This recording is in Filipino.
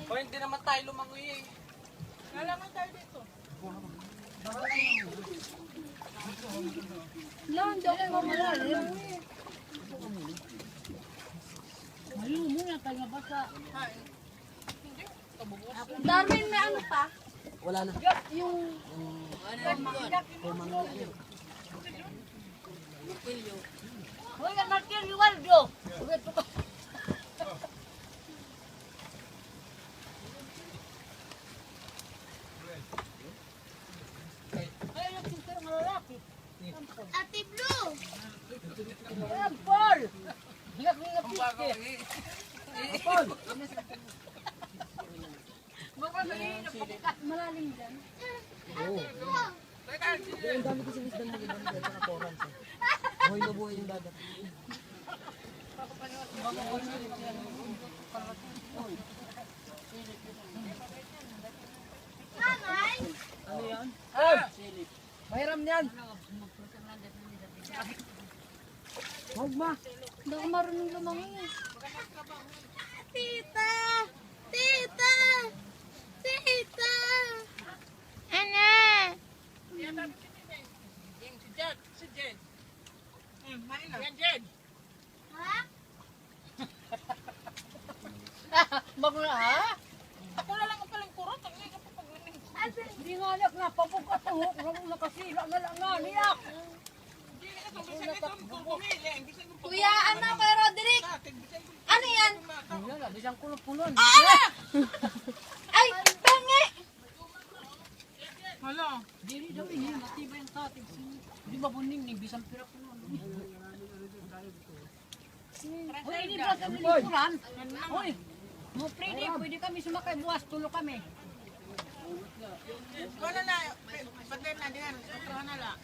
O hindi naman tayo lumangoy eh. Nalangoy tayo dito. Lang, hindi ako malalim. Malalim muna tayo mabasa. Darwin, may ano pa? Wala na. Yung... Hoy, ang Martin Waldo. Ay, nagsinta ng lalaki. Ate Blue! Ayan, Paul! Hingak-hingak piske. Paul! Malalim dyan. Oo. Ang dami kasi isda na ibang dyan sa koran. Buhay na buhay yung dagat. Nanay! Ano yan? Mahiram niyan. Huwag ma. Hindi ako marunong lumangoy eh. Tita! Tita! Tita! Ano? Si Jen. Yan Jen. Ha? Bagla ha? Ako na lang ang palang kurot. Ang nga pa paglamin. Hindi nga anak na, pabukat ang huk. Nakasila na lang nga niyak. Hindi na ito. Bisan ito kung bumili. Bisan ito. Kuya, ano kay Roderick? Ano yan? Hindi na, bisang kulot-kulon. Ay, pengi! Hala. Dili daw ini, matibay ang tatig. Di ba buning ni bisang pira ko nun. Hoy, ini ba sa likuran? Hoy, mo pwede kami sumakay buwas, tulo kami. Kung na na. Bagay na din. Ito na lang.